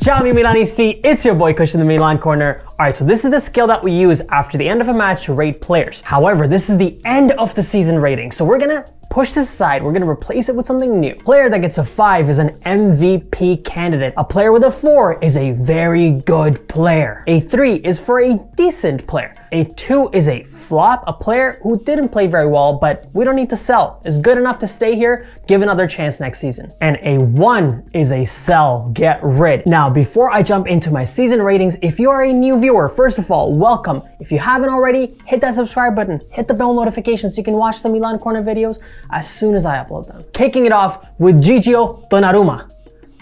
Ciao Milanisti, it's your boy Kush in the Milan corner. Alright, so this is the skill that we use after the end of a match to rate players. However, this is the end of the season rating, so we're gonna push this aside. We're gonna replace it with something new. Player that gets a 5 is an MVP candidate. A player with a 4 is a very good player. A 3 is for a decent player. A 2 is a flop, a player who didn't play very well, but we don't need to sell. Is good enough to stay here, give another chance next season. And a 1 is a sell, get rid. Now, before I jump into my season ratings, if you are a new viewer, first of all, welcome. If you haven't already, hit that subscribe button, hit the bell notification so you can watch the Milan Corner videos as soon as I upload them. Kicking it off with Gigio Donnarumma.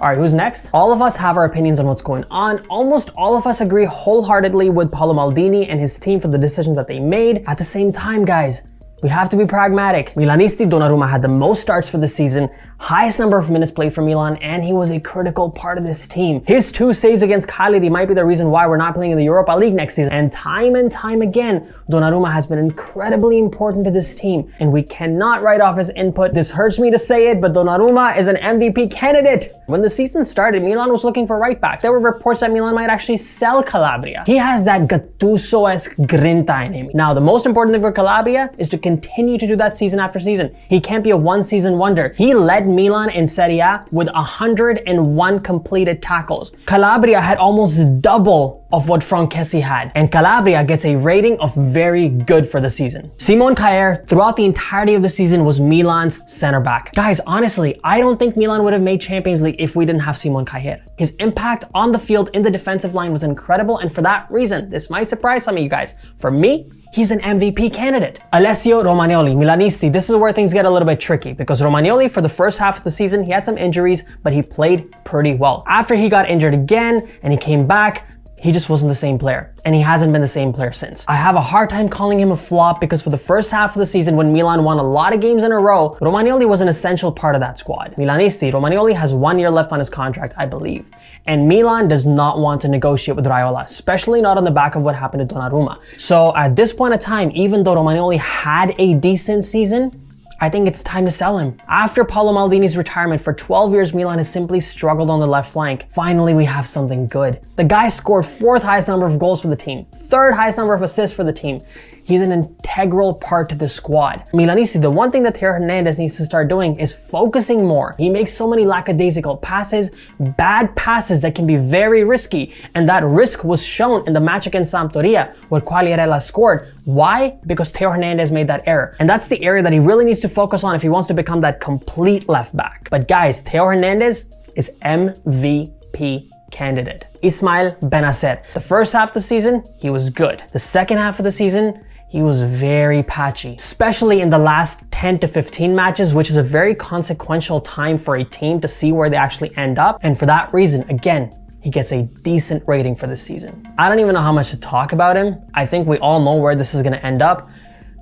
Alright, who's next? All of us have our opinions on what's going on. Almost all of us agree wholeheartedly with Paolo Maldini and his team for the decision that they made. At the same time, guys, we have to be pragmatic. Milanisti Donnarumma had the most starts for the season, highest number of minutes played for Milan, and he was a critical part of this team. His 2 saves against Cagliari might be the reason why we're not playing in the Europa League next season. And time again, Donnarumma has been incredibly important to this team, and we cannot write off his input. This hurts me to say it, but Donnarumma is an MVP candidate. When the season started, Milan was looking for right backs. There were reports that Milan might actually sell Calabria. He has that Gattuso-esque grinta in him. Now, the most important thing for Calabria is to continue to do that season after season. He can't be a one-season wonder. He led Milan in Serie A with 101 completed tackles. Calabria had almost double of what Kessie had, and Calabria gets a rating of very good for the season. Simone Caer, throughout the entirety of the season, was Milan's center back. Guys, honestly, I don't think Milan would have made Champions League if we didn't have Simone Caer. His impact on the field in the defensive line was incredible, and for that reason, this might surprise some of you guys. For me, he's an MVP candidate. Alessio Romagnoli, Milanisti. This is where things get a little bit tricky because Romagnoli, for the first half of the season, he had some injuries, but he played pretty well. After he got injured again and he came back, he just wasn't the same player, and he hasn't been the same player since. I have a hard time calling him a flop because for the first half of the season when Milan won a lot of games in a row, Romagnoli was an essential part of that squad. Milanisti, Romagnoli has 1 year left on his contract, I believe. And Milan does not want to negotiate with Raiola, especially not on the back of what happened to Donnarumma. So at this point in time, even though Romagnoli had a decent season, I think it's time to sell him. After Paolo Maldini's retirement, for 12 years, Milan has simply struggled on the left flank. Finally, we have something good. The guy scored 4th highest number of goals for the team, 3rd highest number of assists for the team. He's an integral part to the squad. Milanisti, the one thing that Theo Hernandez needs to start doing is focusing more. He makes so many lackadaisical passes, bad passes that can be very risky. And that risk was shown in the match against Sampdoria where Quagliarella scored. Why? Because Theo Hernandez made that error. And that's the area that he really needs to focus on if he wants to become that complete left back. But guys, Theo Hernandez is MVP candidate. Ismail Benacet. The first half of the season, he was good. The second half of the season, he was very patchy, especially in the last 10 to 15 matches, which is a very consequential time for a team to see where they actually end up. And for that reason, again, he gets a decent rating for this season. I don't even know how much to talk about him. I think we all know where this is going to end up.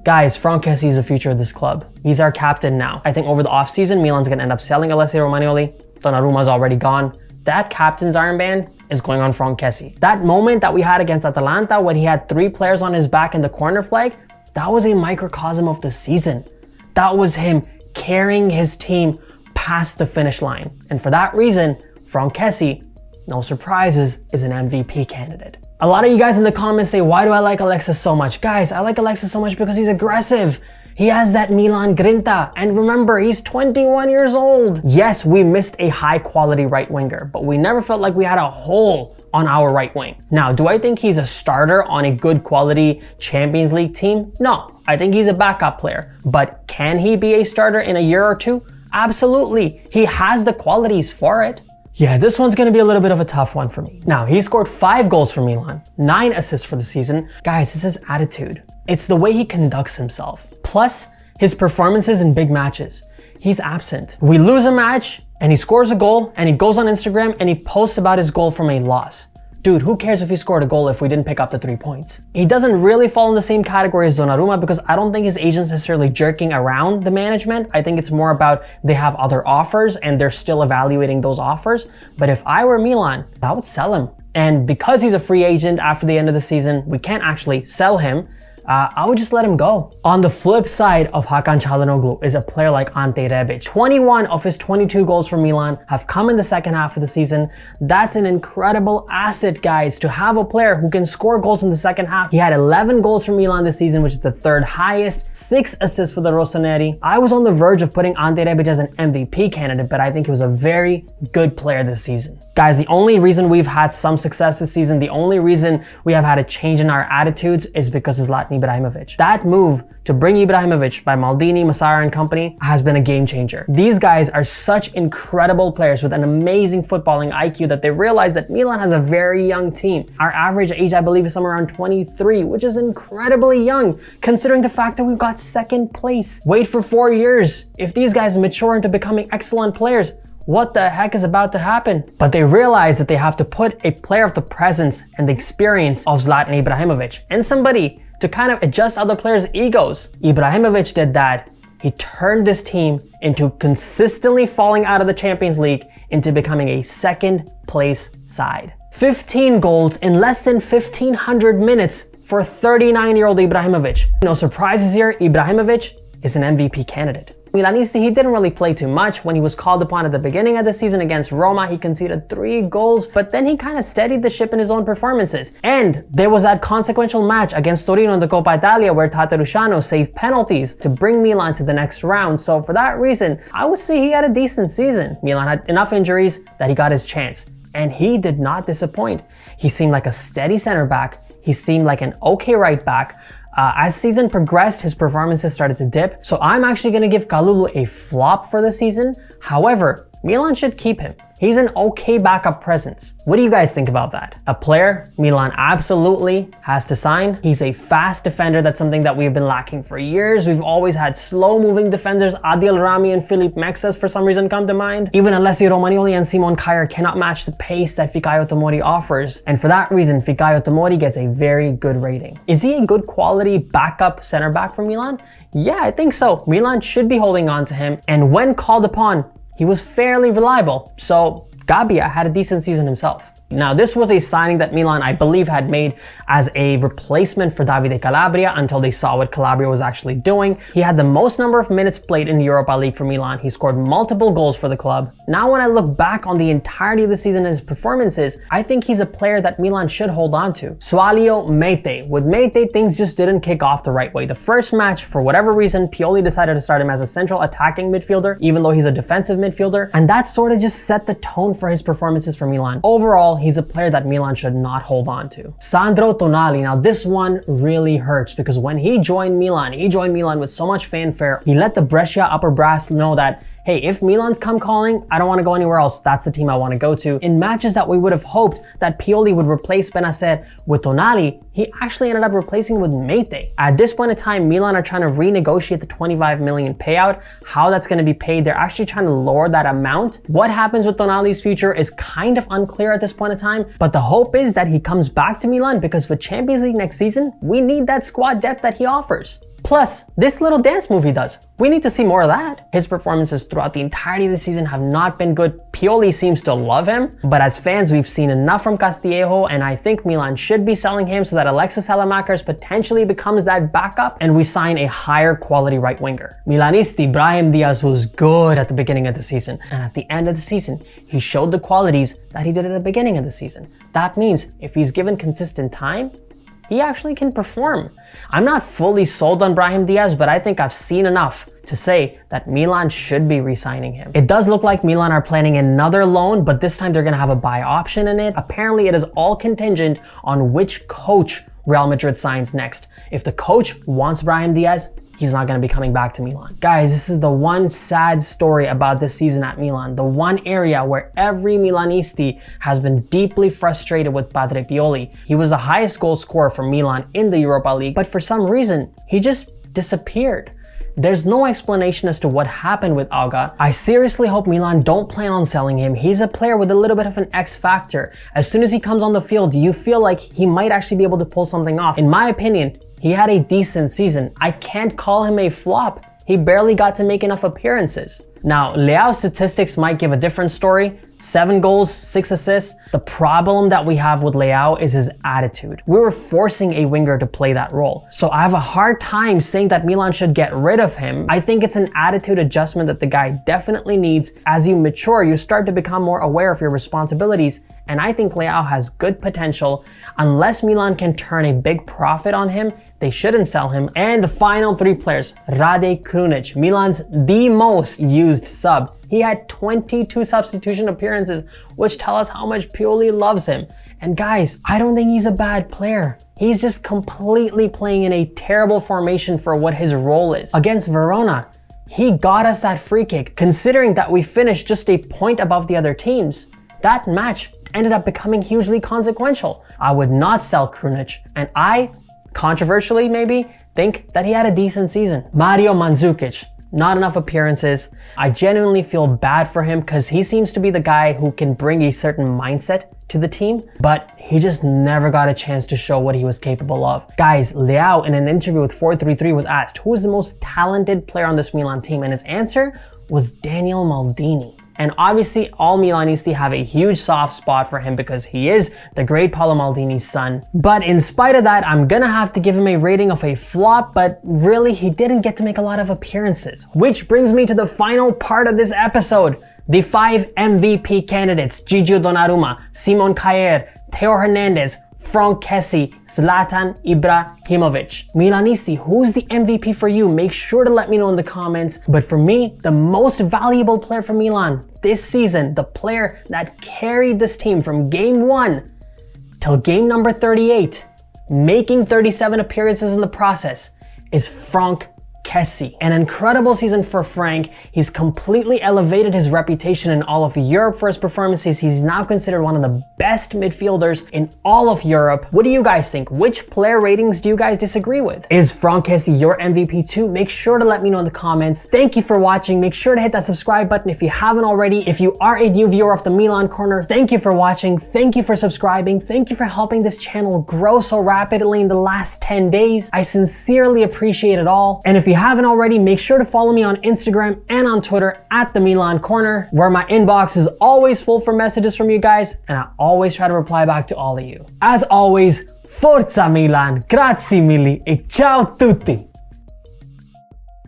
Guys, Kessie is the future of this club. He's our captain now. I think over the offseason, Milan's going to end up selling Alessio Romagnoli. Donnarumma's already gone. That captain's armband is going on Kessie. That moment that we had against Atalanta when he had 3 players on his back in the corner flag, that was a microcosm of the season. That was him carrying his team past the finish line. And for that reason, Kessie, no surprises, is an MVP candidate. A lot of you guys in the comments say, why do I like Alexis so much? Guys, I like Alexis so much because he's aggressive. He has that Milan grinta. And remember, he's 21 years old. Yes, we missed a high quality right winger, but we never felt like we had a hole on our right wing. Now, do I think he's a starter on a good quality Champions League team? No, I think he's a backup player. But can he be a starter in a year or two? Absolutely. He has the qualities for it. Yeah, this one's gonna be a little bit of a tough one for me. Now, he scored 5 goals for Milan, 9 assists for the season. Guys, this is attitude. It's the way he conducts himself. Plus, his performances in big matches. He's absent. We lose a match, and he scores a goal, and he goes on Instagram, and he posts about his goal from a loss. Dude, who cares if he scored a goal if we didn't pick up the 3 points? He doesn't really fall in the same category as Donnarumma because I don't think his agent's necessarily jerking around the management. I think it's more about they have other offers and they're still evaluating those offers. But if I were Milan, I would sell him. And because he's a free agent after the end of the season, we can't actually sell him. I would just let him go. On the flip side of Hakan Çalhanoğlu is a player like Ante Rebic. 21 of his 22 goals for Milan have come in the second half of the season. That's an incredible asset, guys, to have a player who can score goals in the second half. He had 11 goals for Milan this season, which is the third highest, 6 assists for the Rossoneri. I was on the verge of putting Ante Rebic as an MVP candidate, but I think he was a very good player this season. Guys, the only reason we've had some success this season, the only reason we have had a change in our attitudes is because of Zlatan Ibrahimovic. That move to bring Ibrahimovic by Maldini, Massara and company has been a game changer. These guys are such incredible players with an amazing footballing IQ that they realize that Milan has a very young team. Our average age, I believe, is somewhere around 23, which is incredibly young considering the fact that we've got second place. Wait for 4 years. If these guys mature into becoming excellent players, what the heck is about to happen? But they realize that they have to put a player of the presence and the experience of Zlatan Ibrahimovic and somebody to kind of adjust other players' egos. Ibrahimovic did that. He turned this team into consistently falling out of the Champions League into becoming a second place side. 15 goals in less than 1,500 minutes for 39-year-old Ibrahimovic. No surprises here, Ibrahimovic is an MVP candidate. Milanisti, he didn't really play too much. When he was called upon at the beginning of the season against Roma, he conceded 3 goals, but then he kind of steadied the ship in his own performances. And there was that consequential match against Torino in the Coppa Italia where Tatarusanu saved penalties to bring Milan to the next round. So for that reason, I would say he had a decent season. Milan had enough injuries that he got his chance. And he did not disappoint. He seemed like a steady center back. He seemed like an okay right back. As season progressed, his performances started to dip. So I'm actually going to give Kalulu a flop for the season. However, Milan should keep him. He's an okay backup presence. What do you guys think about that? A player Milan absolutely has to sign. He's a fast defender. That's something that we've been lacking for years. We've always had slow-moving defenders. Adil Rami and Filip Mexes for some reason come to mind. Even Alessio Romagnoli and Simone Caer cannot match the pace that Fikayo Tomori offers. And for that reason, Fikayo Tomori gets a very good rating. Is he a good quality backup center back for Milan? Yeah, I think so. Milan should be holding on to him. And when called upon, he was fairly reliable, so Gabbia had a decent season himself. Now, this was a signing that Milan, I believe, had made as a replacement for Davide Calabria until they saw what Calabria was actually doing. He had the most number of minutes played in the Europa League for Milan. He scored multiple goals for the club. Now, when I look back on the entirety of the season and his performances, I think he's a player that Milan should hold on to. Sualio Mete. With Mete, things just didn't kick off the right way. The first match, for whatever reason, Pioli decided to start him as a central attacking midfielder, even though he's a defensive midfielder. And that sort of just set the tone for his performances for Milan. Overall, he's a player that Milan should not hold on to. Sandro Tonali. Now this one really hurts because when he joined Milan with so much fanfare. He let the Brescia upper brass know that, hey, if Milan's come calling, I don't want to go anywhere else. That's the team I want to go to. In matches that we would have hoped that Pioli would replace Benacet with Tonali, he actually ended up replacing him with Mete. At this point in time, Milan are trying to renegotiate the 25 million payout. How that's going to be paid, they're actually trying to lower that amount. What happens with Tonali's future is kind of unclear at this point in time, but the hope is that he comes back to Milan because for Champions League next season, we need that squad depth that he offers. Plus, this little dance move he does. We need to see more of that. His performances throughout the entirety of the season have not been good. Pioli seems to love him, but as fans, we've seen enough from Castillejo, and I think Milan should be selling him so that Alexis Salamakers potentially becomes that backup, and we sign a higher quality right winger. Milanisti Brahim Diaz was good at the beginning of the season, and at the end of the season, he showed the qualities that he did at the beginning of the season. That means if he's given consistent time, he actually can perform. I'm not fully sold on Brahim Diaz, but I think I've seen enough to say that Milan should be re-signing him. It does look like Milan are planning another loan, but this time they're gonna have a buy option in it. Apparently it is all contingent on which coach Real Madrid signs next. If the coach wants Brahim Diaz, he's not going to be coming back to Milan. Guys, this is the one sad story about this season at Milan. The one area where every Milanisti has been deeply frustrated with Padre Pioli. He was the highest goal scorer for Milan in the Europa League, but for some reason, he just disappeared. There's no explanation as to what happened with Auga. I seriously hope Milan don't plan on selling him. He's a player with a little bit of an X factor. As soon as he comes on the field, you feel like he might actually be able to pull something off. In my opinion, he had a decent season. I can't call him a flop. He barely got to make enough appearances. Now, Leao's statistics might give a different story. 7 goals, 6 assists. The problem that we have with Leao is his attitude. We were forcing a winger to play that role. So I have a hard time saying that Milan should get rid of him. I think it's an attitude adjustment that the guy definitely needs. As you mature, you start to become more aware of your responsibilities. And I think Leao has good potential. Unless Milan can turn a big profit on him, they shouldn't sell him. And the final 3 players, Rade Kunich, Milan's the most used sub. He had 22 substitution appearances, which tell us how much Pioli loves him. And guys, I don't think he's a bad player. He's just completely playing in a terrible formation for what his role is. Against Verona, he got us that free kick. Considering that we finished just a point above the other teams, that match ended up becoming hugely consequential. I would not sell Krunic, and I, controversially maybe, think that he had a decent season. Mario Mandzukic, not enough appearances. I genuinely feel bad for him because he seems to be the guy who can bring a certain mindset to the team, but he just never got a chance to show what he was capable of. Guys, Leao in an interview with 433 was asked who's the most talented player on this Milan team, and his answer was Daniel Maldini. And obviously all Milanisti have a huge soft spot for him because he is the great Paolo Maldini's son. But in spite of that, I'm gonna have to give him a rating of a flop, but really he didn't get to make a lot of appearances. Which brings me to the final part of this episode. The 5 MVP candidates: Gigio Donnarumma, Simone Caer, Theo Hernandez, Franck Kessie, Zlatan Ibrahimovic. Milanisti, who's the MVP for you? Make sure to let me know in the comments. But for me, the most valuable player for Milan this season, the player that carried this team from game 1 till game number 38, making 37 appearances in the process, is Franck Kessie. An incredible season for Frank. He's completely elevated his reputation in all of Europe for his performances. He's now considered one of the best midfielders in all of Europe. What do you guys think? Which player ratings do you guys disagree with? Is Franck Kessie your MVP too? Make sure to let me know in the comments. Thank you for watching. Make sure to hit that subscribe button if you haven't already. If you are a new viewer of the Milan Corner, thank you for watching. Thank you for subscribing. Thank you for helping this channel grow so rapidly in the last 10 days. I sincerely appreciate it all. And if you haven't already, make sure to follow me on Instagram and on Twitter at the Milan Corner, where my inbox is always full for messages from you guys, and I always try to reply back to all of you. As always, Forza Milan, grazie mille e ciao tutti!